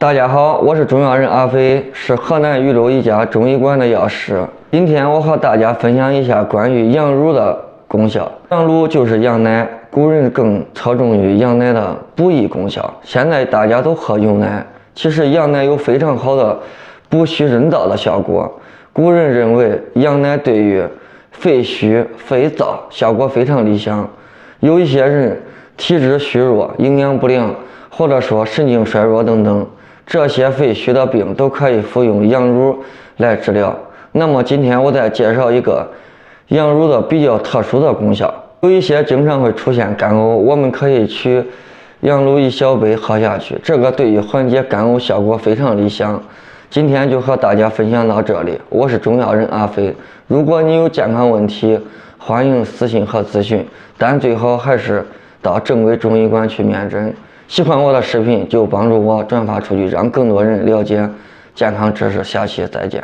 大家好，我是中药人阿飞，是河南禹州一家中医馆的药师。今天我和大家分享一下关于羊乳的功效。羊乳就是羊奶，古人更侧重于羊奶的补益功效。现在大家都喝牛奶，其实羊奶有非常好的补虚润燥的效果。古人认为羊奶对于肺虚、肺燥效果非常理想。有一些人体质虚弱、营养不良，或者说神经衰弱等等，这些肺虚的病都可以服用羊乳来治疗。那么今天我再介绍一个羊乳的比较特殊的功效。有一些经常会出现干呕，我们可以取羊乳1小杯喝下去，这个对于缓解干呕效果非常理想。今天就和大家分享到这里，我是中药人阿飞。如果你有健康问题，欢迎私信和咨询，但最好还是到正规中医馆去面诊。喜欢我的视频就帮助我转发出去，让更多人了解健康知识。下期再见。